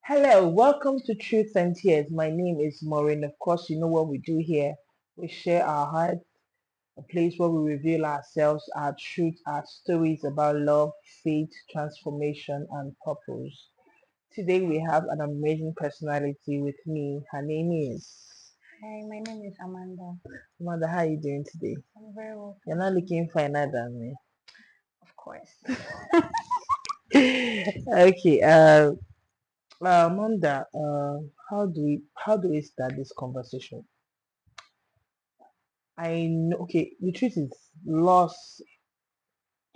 Hello, welcome to Truth and Tears. My name is Maureen. Of course, you know what we do here. We share our hearts, a place where we reveal ourselves, our truth, our stories about love, faith, transformation, and purpose. Today we have an amazing personality with me. Her name is Hi, my name is Amanda. Amanda. How are you doing today? I'm very well, You're thank not you. looking finer than me. Of course. Okay, Amanda, how do we start this conversation? I know. Okay, the truth is, loss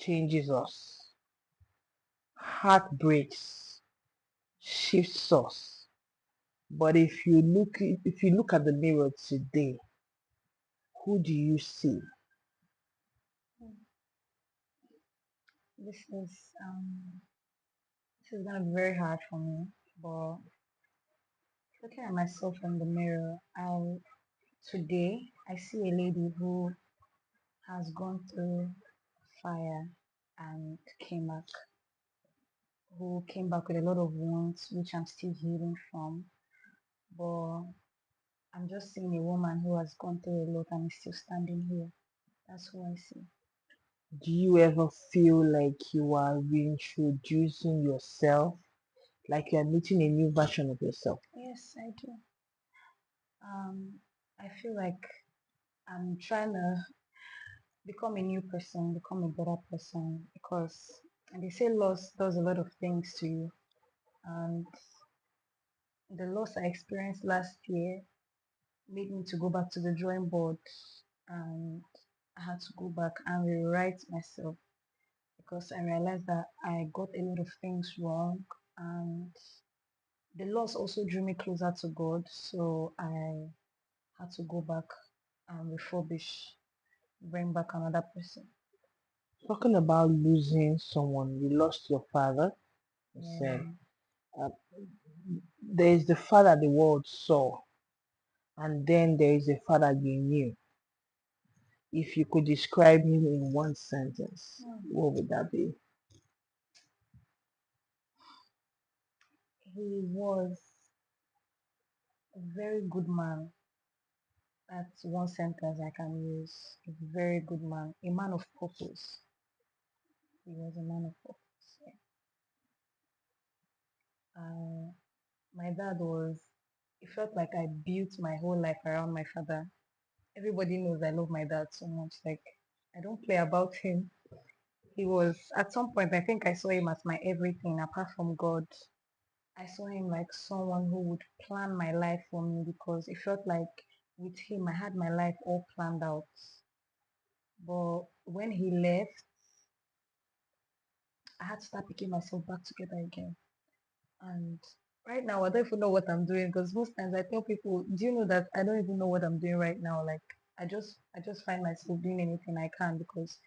changes us. Heartbreaks shifts us. But if you look at the mirror today, who do you see? This is um this is gonna be very hard for me, but looking at myself in the mirror, I see a lady who has gone through fire and came back with a lot of wounds which I'm still healing from. But I'm just seeing a woman who has gone through a lot and is still standing here. That's who I see. Do you ever feel like you are reintroducing yourself, like you are meeting a new version of yourself? Yes, I do. I feel like I'm trying to become a new person, become a better person because and they say loss does a lot of things to you. And the loss I experienced last year made me to go back to the drawing board and I had to go back and rewrite myself because I realized that I got a lot of things wrong and the loss also drew me closer to God. So I had to go back and refurbish, bring back another person. Talking about losing someone, you lost your father. You said Yeah. uh, there is the father the world saw, and then there is a father you knew. If you could describe him in one sentence, Hmm. what would that be? He was a very good man. That's one sentence I can use. A very good man. A man of purpose. He was a man of purpose. Yeah. My dad was, it felt like I built my whole life around my father. Everybody knows I love my dad so much. Like, I don't play about him. He was, at some point, I think I saw him as my everything apart from God. I saw him like someone who would plan my life for me because it felt like with him I had my life all planned out. But when he left, I had to start picking myself back together again. And right now I don't even know what I'm doing because most times I tell people, do you know that I don't even know what I'm doing right now? Like I just find myself doing anything I can because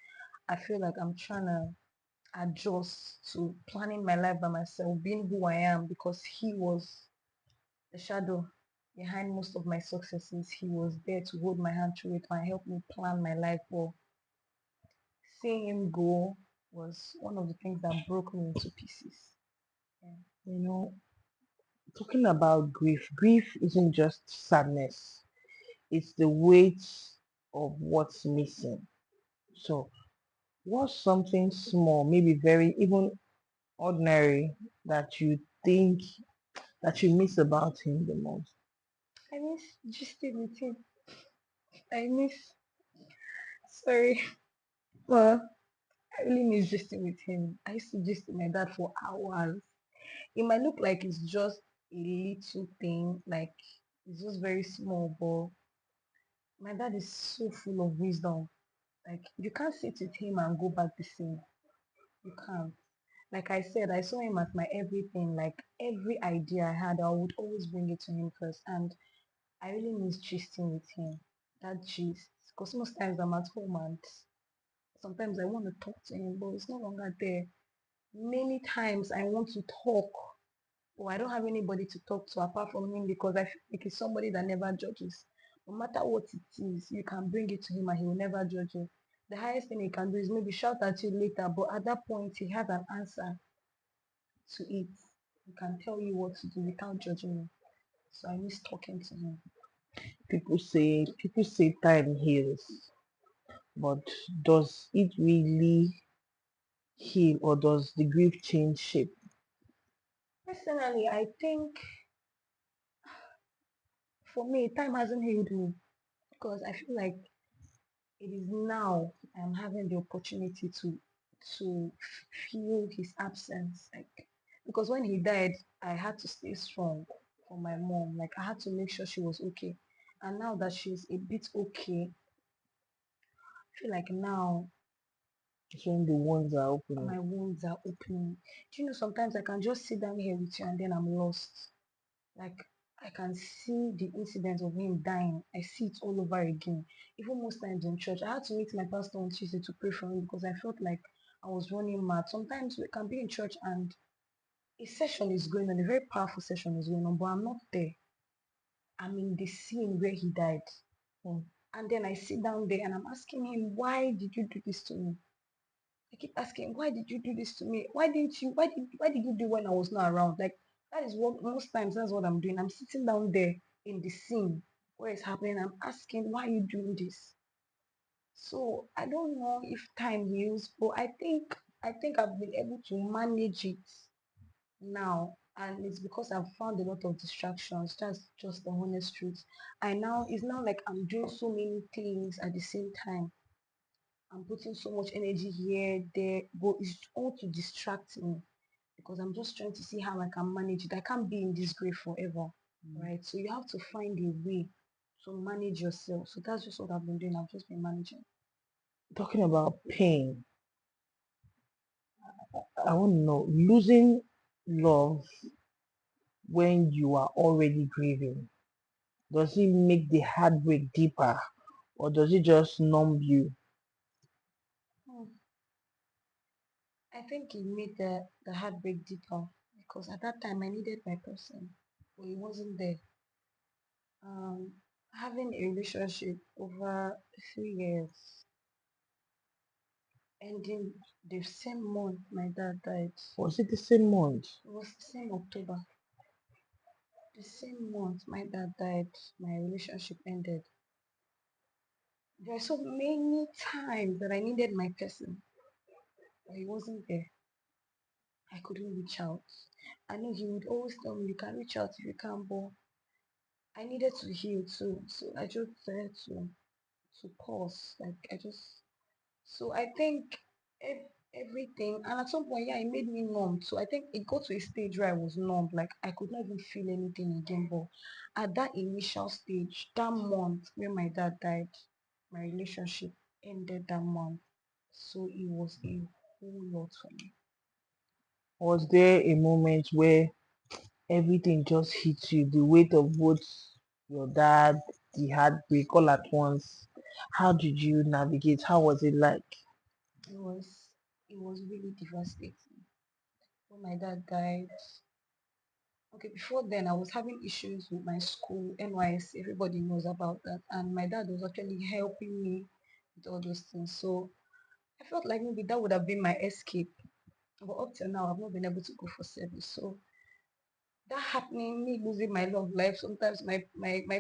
I feel like I'm trying to adjust to planning my life by myself, being who I am because he was the shadow behind most of my successes. He was there to hold my hand through it and help me plan my life. But seeing him go was one of the things that broke me into pieces. Yeah. You know, talking about grief isn't just sadness, it's the weight of what's missing. So, what's something small, maybe very even ordinary, that you think that you miss about him the most? I miss gisting with him. I miss, sorry. Well, I really miss gisting with him. I used to gist with my dad for hours. It might look like it's just a little thing, like it's just very small, but my dad is so full of wisdom. Like you can't sit with him and go back the same. You can't. Like I said, I saw him as my everything. Like every idea I had, I would always bring it to him first. And I really miss gisting with him. That gist. Because most times I'm at home and sometimes I want to talk to him, but it's no longer there. Many times I want to talk, but I don't have anybody to talk to apart from him because I feel like he's somebody that never judges. No matter what it is, you can bring it to him and he will never judge you. The highest thing he can do is maybe shout at you later, but at that point he has an answer to it. He can tell you what to do without judging you. So I miss talking to him. People say time heals, but does it really heal, or does the grief change shape? Personally, I think for me, time hasn't healed me because I feel like it is now I'm having the opportunity to feel his absence. Like because when he died, I had to stay strong for my mom. Like I had to make sure she was okay. And now that she's a bit okay, I feel like now It's when the wounds are my opening. wounds are opening. Do you know sometimes I can just sit down here with you and then I'm lost. Like I can see the incident of him dying. I see it all over again. Even most times in church, I had to meet my pastor on Tuesday to pray for him because I felt like I was running mad. Sometimes we can be in church and a session is going on, a very powerful session is going on, but I'm not there. I'm in the scene where he died. Hmm. And then I sit down there and I'm asking him, why did you do this to me? I keep asking, why did you do this to me? Why did you do when I was not around? Like that is what most times that's what I'm doing. I'm sitting down there in the scene where it's happening. I'm asking, why are you doing this? So I don't know if time heals, but I think I've been able to manage it now. And it's because I've found a lot of distractions. That's just the honest truth. It's now like I'm doing so many things at the same time. I'm putting so much energy here, there, but it's all to distract me because I'm just trying to see how I can manage it. I can't be in this grave forever, right? So you have to find a way to manage yourself. So that's just what I've been doing. I've just been managing. Talking about pain, I want to know, losing love when you are already grieving, does it make the heartbreak deeper, or does it just numb you? Hmm. I think it made the heartbreak deeper because at that time I needed my person, but he wasn't there. Having a relationship over 3 years, ending the same month my dad died. Was it the same month? It was the same October. The same month my dad died, my relationship ended. There are so many times that I needed my person, but he wasn't there. I couldn't reach out. I know he would always tell me, you can reach out if you can, but I needed to heal too. So I just decided to pause. Like I just so I think everything, and at some point, yeah, it made me numb. So I think it got to a stage where I was numb, like I could not even feel anything again. But at that initial stage, that month when my dad died, my relationship ended that month. So it was a whole lot for me. Was there a moment where everything just hit you, the weight of both your dad, the heartbreak all at once? How did you navigate? How was it like? It was it was really devastating. When my dad died, okay, before then I was having issues with my school, NYS, everybody knows about that. And my dad was actually helping me with all those things. So I felt like maybe that would have been my escape. But up till now, I've not been able to go for service. So that happening, me losing my love life, sometimes my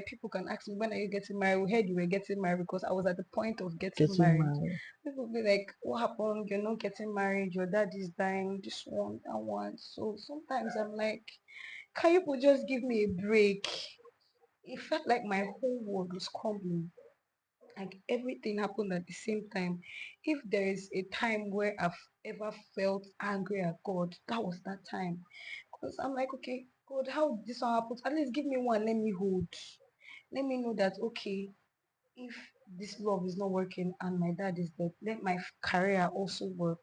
people can ask me, when are you getting married? We heard you were getting married because I was at the point of getting Getting married. married? People be like, what happened? You're not getting married. Your dad is dying. This one, that one. So sometimes I'm like, can you people just give me a break? It felt like my whole world was crumbling. Like everything happened at the same time. If there is a time where I've ever felt angry at God, that was that time. Because I'm like, okay, God, how did this one happen? At least give me one, let me hold. Let me know that, okay, if this love is not working and my dad is dead, let my career also work.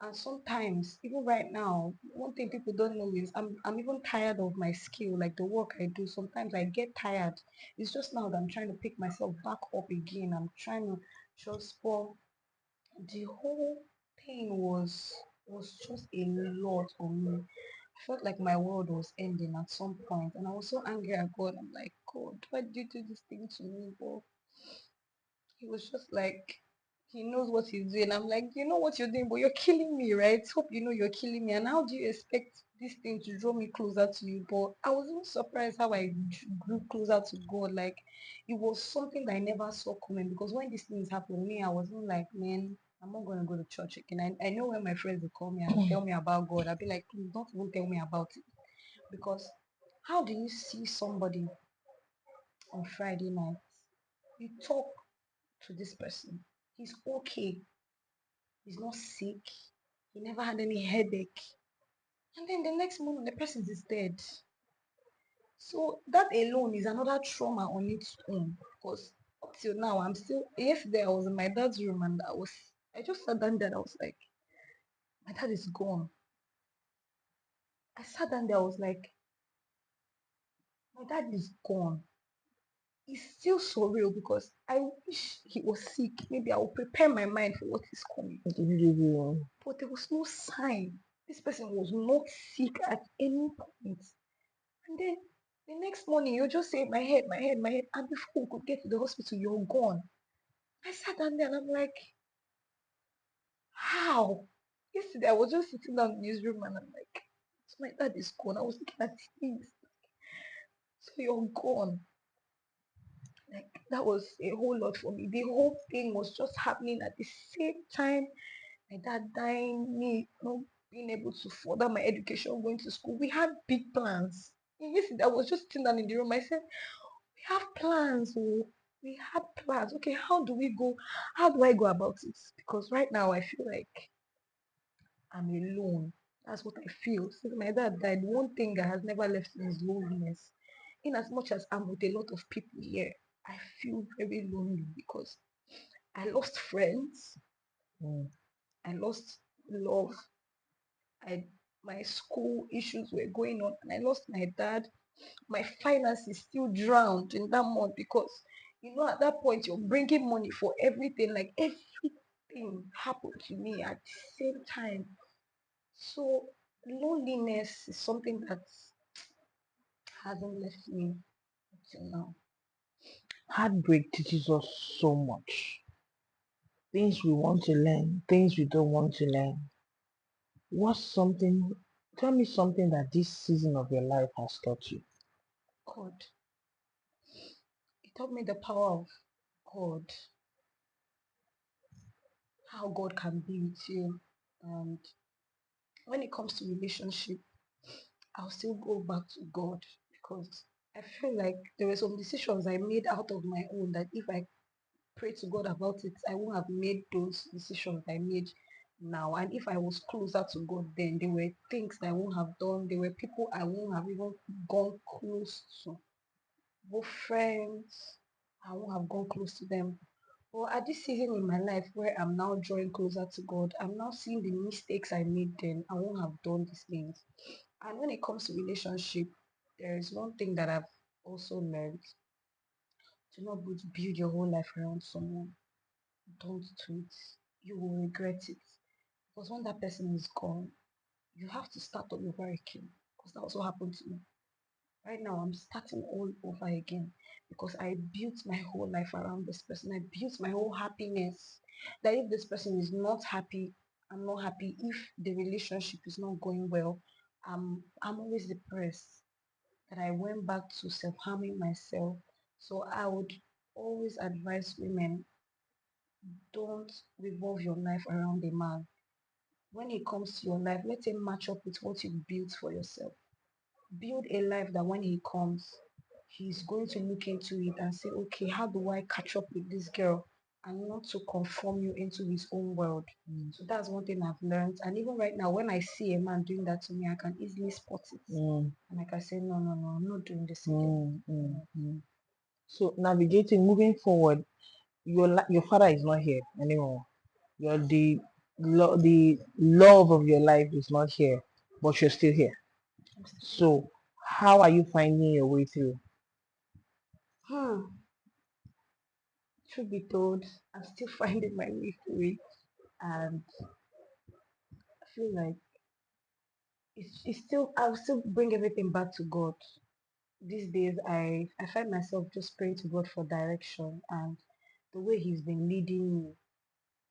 And sometimes, even right now, one thing people don't know is I'm even tired of my skill, like the work I do. Sometimes I get tired. It's just now that I'm trying to pick myself back up again. I'm trying to just for the whole thing was just a lot on me. I felt like my world was ending at some point, and I was so angry at God. I'm like, God, why did you do this thing to me? But he was just like he knows what he's doing. I'm like, you know what you're doing, but you're killing me, right? Hope you know you're killing me. And how do you expect this thing to draw me closer to you? But I was even surprised how I grew closer to God. Like, it was something that I never saw coming, because when these things happened to me, I wasn't like, man, I'm not going to go to church again. I know when my friends will call me and tell me about God, I'll be like, please don't even tell me about it. Because how do you see somebody on Friday night? You talk to this person, he's okay, he's not sick, he never had any headache, and then the next morning the person is dead. So that alone is another trauma on its own. Because up till now, I'm still. Yesterday I was in my dad's room and I just sat down there and I was like, my dad is gone. I sat down there, I was like, my dad is gone. It's still surreal because I wish he was sick. Maybe I will prepare my mind for what is coming. But there was no sign. This person was not sick at any point. And then the next morning, you just say, my head, my head, my head. And before we could get to the hospital, you're gone. I sat down there and I'm like, how? Yesterday, I was just sitting down in his room and I'm like, so my dad is gone. I was looking at things. So you're gone. Like, that was a whole lot for me. The whole thing was just happening at the same time. My dad dying, me not being able to further my education, going to school. We had big plans. Yesterday, I was just sitting down in the room. I said, we have plans. Oh, we had plans. Okay, how do we go? How do I go about it? Because right now I feel like I'm alone. That's what I feel. Since my dad died, one thing that has never left me is loneliness. In as much as I'm with a lot of people here, I feel very lonely because I lost friends, Mm. I lost love, I my school issues were going on, and I lost my dad. My finances still drowned in that month because at that point you're bringing money for everything, like everything happened to me at the same time. So loneliness is something that hasn't left me until now. Heartbreak teaches us so much. Things we want to learn, things we don't want to learn. What's something, tell me something that this season of your life has taught you. God, it taught me the power of God, how God can be with you. And when it comes to relationship, I'll still go back to God, because I feel like there were some decisions I made out of my own that if I pray to God about it, I won't have made those decisions I made now. And if I was closer to God then, there were things that I won't have done. There were people I won't have even gone close to. Both friends, I won't have gone close to them. But at this season in my life where I'm now drawing closer to God, I'm now seeing the mistakes I made then. I won't have done these things. And when it comes to relationship, there is one thing that I've also learned: do not build your whole life around someone. Don't do it. You will regret it. Because when that person is gone, you have to start all over again. Because that also happened to me. Right now, I'm starting all over again because I built my whole life around this person. I built my whole happiness. That if this person is not happy, I'm not happy. If the relationship is not going well, I'm always depressed. That I went back to self-harming myself. So I would always advise women, don't revolve your life around a man. When it comes to your life, let him match up with what you built for yourself. Build a life that when he comes, he's going to look into it and say, okay, how do I catch up with this girl, and not to conform you into his own world. So that's one thing I've learned. And even right now, when I see a man doing that to me, I can easily spot it. Mm, And I can say, no, no, no, I'm not doing this again. mm, mm, mm. So navigating, moving forward, your father is not here anymore. The love of your life is not here, but you're still here. I'm still here. So how are you finding your way through? Truth be told, I'm still finding my way through it. And I feel like it's still, I'll still bring everything back to God. These days, I find myself just praying to God for direction and the way He's been leading me.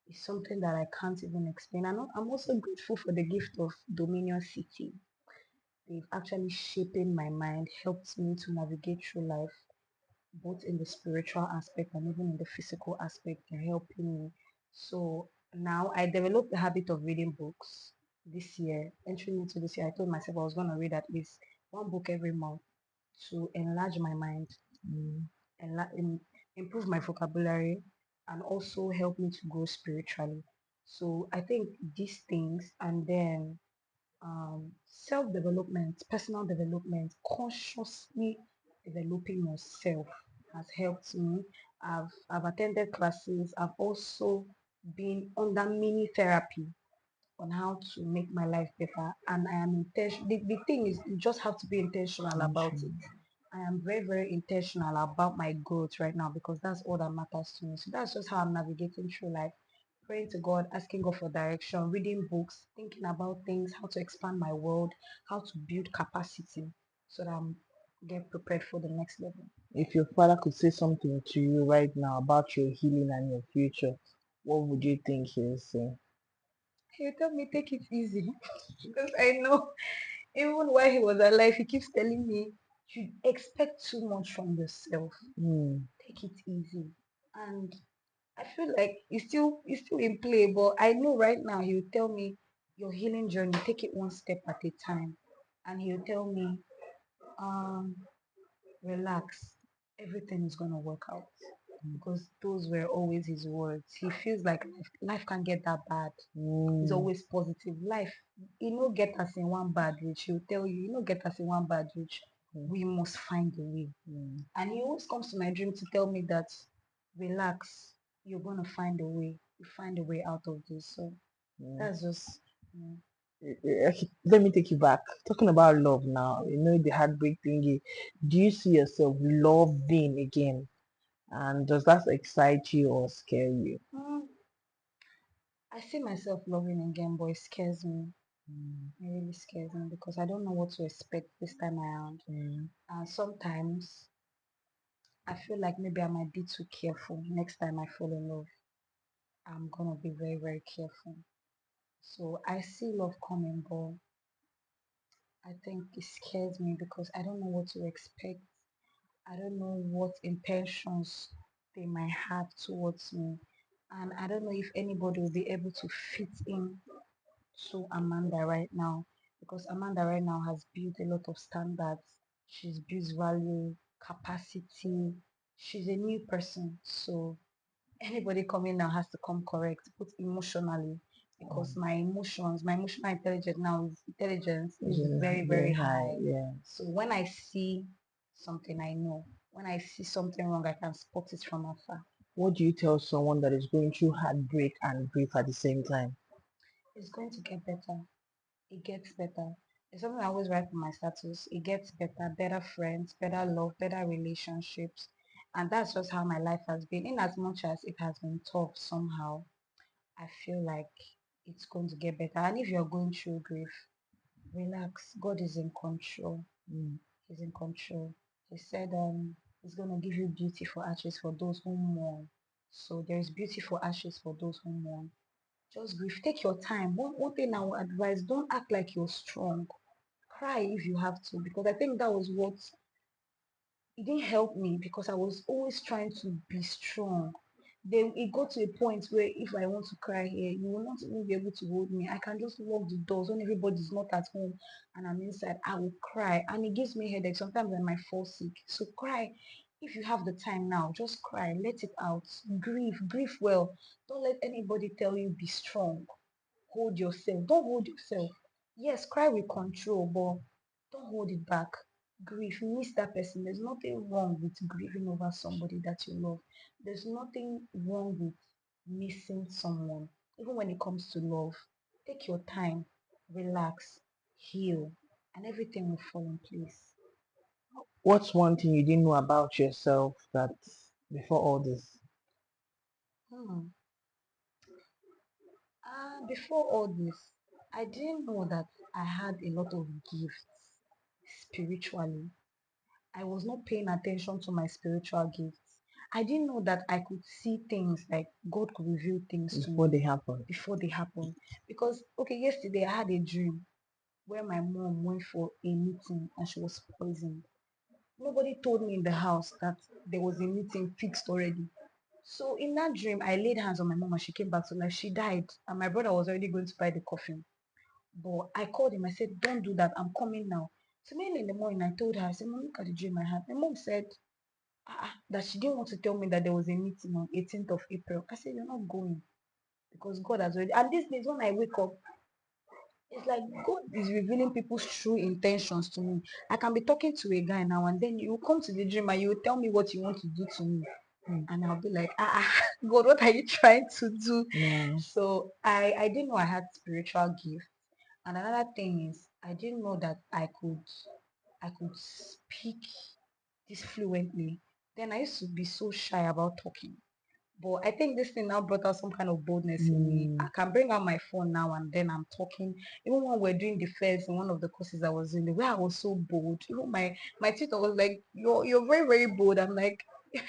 is something that I can't even explain. And I'm also grateful for the gift of Dominion City. They've actually shaping my mind, helped me to navigate through life, both in the spiritual aspect and even in the physical aspect. They're helping me. So now I developed the habit of reading books this year. Entering into this year, I told myself I was going to read at least one book every month to enlarge my mind, Mm. improve my vocabulary, and also help me to grow spiritually. So I think these things, and then self-development, personal development, consciously developing yourself has helped me. I've attended classes. I've also been under mini therapy on how to make my life better. And I am intentional. The thing is, you just have to be intentional about it. Mention. I am very, very intentional about my growth right now because that's all that matters to me. So that's just how I'm navigating through life. Praying to God, asking God for direction, reading books, thinking about things, how to expand my world, how to build capacity so that I'm get prepared for the next level. If your father could say something to you right now about your healing and your future, what would you think he would say? He'll tell me take it easy because I know even while he was alive, he keeps telling me you expect too much from yourself. Mm. Take it easy. And I feel like it's still in play, but I know right now he'll tell me your healing journey, take it one step at a time. And he'll tell me, um, relax, everything is gonna work out. Because those were always his words. He feels like life can't get that bad. He's Mm. always positive. Life, you know, get us in one bad reach. He'll tell you, you know, get us in one bad reach. Mm. We must find a way. Mm. And he always comes to my dream to tell me that relax, you're gonna find a way. You find a way out of this. So Mm. that's just Okay, let me take you back. Talking about love now, you know the heartbreak thingy. Do you see yourself loving again? And does that excite you or scare you? mm, I see myself loving again, but it scares me. Mm. It really scares me because I don't know what to expect this time around. Mm. And sometimes I feel like maybe I might be too careful. Next time I fall in love, I'm gonna be very, very careful. So I see love coming, but I think it scares me because I don't know what to expect. I don't know what intentions they might have towards me. And I don't know if anybody will be able to fit in to Amanda right now because Amanda right now has built a lot of standards. She's built value, capacity. She's a new person. So anybody coming now has to come correct, both emotionally, because Um, my emotional intelligence which is is very, very very high, high. yeah. So when I see something, I know. When I see something wrong, I can spot it from afar. What do you tell someone that is going through heartbreak and grief at the same time? It's going to get better. It gets better. It's something I always write on my status. It gets better, better friends, better love, better relationships. And that's just how my life has been. In as much as it has been tough somehow, I feel like it's going to get better. And if you're going through grief, relax. God is in control. Mm. He's in control. He said he's gonna give you beauty for ashes for those who mourn. So there is beauty for ashes for those who mourn. Just grieve. Take your time. One thing I would advise, don't act like you're strong. Cry if you have to, because I think that was what it didn't help me because I was always trying to be strong. Then it got to a point where if I want to cry here, you will not even be able to hold me. I can just lock the doors when everybody's not at home and I'm inside. I will cry and it gives me headache. Sometimes I might fall sick. So cry. If you have the time now, just cry. Let it out. Grieve well. Don't let anybody tell you be strong. Hold yourself. Don't hold yourself. Yes, cry with control, but don't hold it back. Grief, miss that person. There's nothing wrong with grieving over somebody that you love. There's nothing wrong with missing someone. Even when it comes to love, take your time, relax, heal, and everything will fall in place. What's one thing you didn't know about yourself that before all this? Hmm. Before all this, I didn't know that I had a lot of gifts spiritually. I was not paying attention to my spiritual gifts. I didn't know that I could see things, like God could reveal things to before me they happen. before they happen. Because okay, yesterday I had a dream where my mom went for a meeting and she was poisoned. Nobody told me in the house that there was a meeting fixed already. So in that dream, I laid hands on my mom and she came back to life. She died, and my brother was already going to buy the coffin. But I called him. I said, "Don't do that. I'm coming now." So maybe in the morning, I told her, I said, "Mom, look at the dream I had." My mom said that she didn't want to tell me that there was a meeting on 18th of April. I said, "You're not going because God has already." And these days, when I wake up, it's like God is revealing people's true intentions to me. I can be talking to a guy now, and then you come to the dream and you will tell me what you want to do to me. And I'll be like, God, what are you trying to do? Yeah. So I didn't know I had spiritual gift. And another thing is I didn't know that I could speak this fluently. Then I used to be so shy about talking. But I think this thing now brought out some kind of boldness in me. I Mm, can bring out my phone now and then I'm talking. Even when we're doing the fairs in one of the courses I was in, the way I was so bold. Even my tutor was like, "You're very, very bold." I'm like,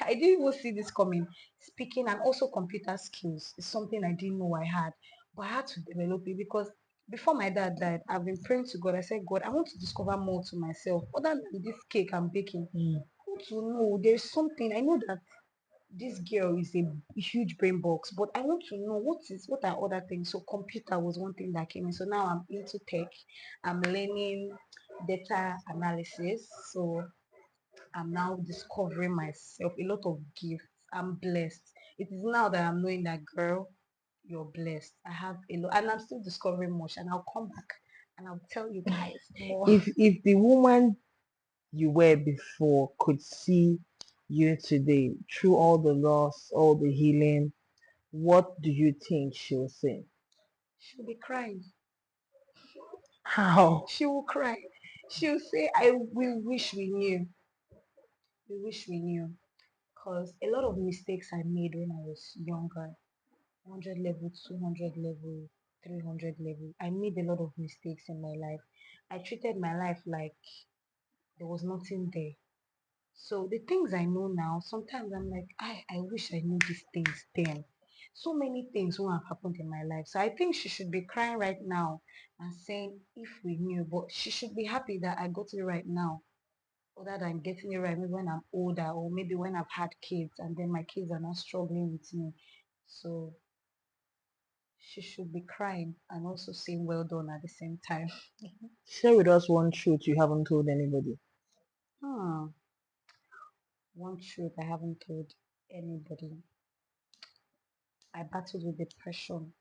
I didn't even see this coming. Speaking and also computer skills is something I didn't know I had. But I had to develop it because before my dad died, I've been praying to God. I said, God, I want to discover more to myself other than this cake I'm baking. mm. I want to know there's something. I know that this girl is a huge brain box, but I want to know what are other things. So computer was one thing that came in. So now I'm into tech. I'm learning data analysis. So I'm now discovering myself a lot of gifts. I'm blessed. It is now that I'm knowing that girl, you're blessed. I have a lot, and I'm still discovering much. And I'll come back and I'll tell you guys more. If the woman you were before could see you today through all the loss, all the healing, what do you think she'll say? She'll be crying. How? She will cry. She'll say, "I we wish we knew. We wish we knew." Because a lot of mistakes I made when I was younger, 100 level, 200 level, 300 level. I made a lot of mistakes in my life. I treated my life like there was nothing there. So the things I know now, sometimes I'm like, I wish I knew these things then. So many things won't have happened in my life. So I think she should be crying right now and saying, if we knew, but she should be happy that I got it right now, other than getting it right maybe when I'm older or maybe when I've had kids and then my kids are not struggling with me. So she should be crying and also saying well done at the same time. Share with us one truth you haven't told anybody. Hmm. One truth I haven't told anybody. I battled with depression.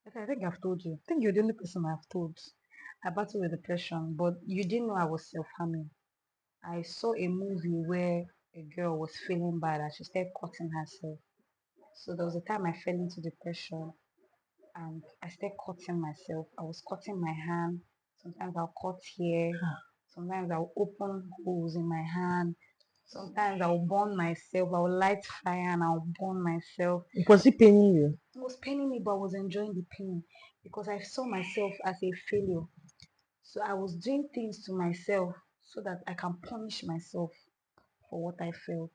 Okay, I think I've told you. I think you're the only person I've told. I battled with depression, but you didn't know I was self-harming. I saw a movie where a girl was feeling bad and she started cutting herself. So there was a time I fell into depression and I started cutting myself. I was cutting my hand. Sometimes I'll cut here. Sometimes I'll open holes in my hand. Sometimes I'll burn myself. I'll light fire and I'll burn myself. Was it paining you? It was paining me, but I was enjoying the pain because I saw myself as a failure. So I was doing things to myself so that I can punish myself for what I felt.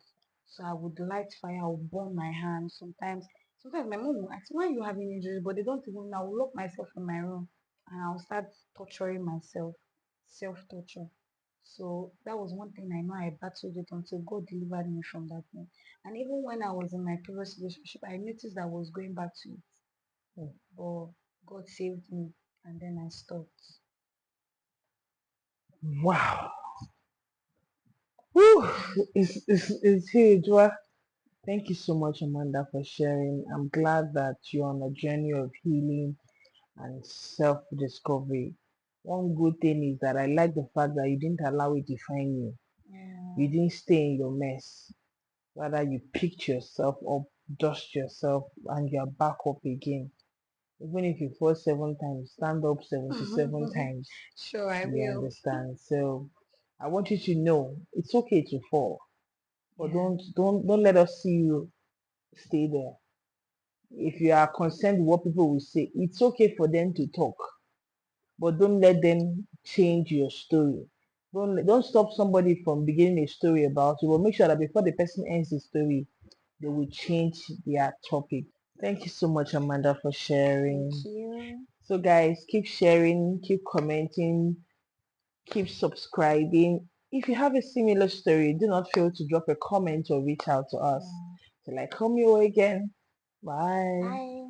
So I would light fire, I would burn my hands. Sometimes my mom will ask, why are you having injuries? But they don't even know. I will lock myself in my room and I'll start torturing myself, self-torture. So that was one thing I know I battled it until God delivered me from that thing. And even when I was in my previous relationship, I noticed that I was going back to it. But God saved me and then I stopped. Wow. Whew. It's huge. Well, thank you so much, Amanda, for sharing. I'm glad that you're on a journey of healing and self-discovery. One good thing is that I like the fact that you didn't allow it to define you. You Yeah. didn't stay in your mess. Rather, you picked yourself up, dust yourself, and you're back up again. Even if you fall 7 times, stand up 77 times. Sure, I You will. understand? So I want you to know it's okay to fall, but Yeah. don't let us see you stay there. If you are concerned with what people will say, it's okay for them to talk, but don't let them change your story. Don't stop somebody from beginning a story about you. But make sure that before the person ends the story, they will change their topic. Thank you so much, Amanda, for Thank sharing. you. So guys, keep sharing, keep commenting, keep subscribing. If you have a similar story, do not fail to drop a comment or reach out to us. Yeah. Till I come your way again. Bye. Bye.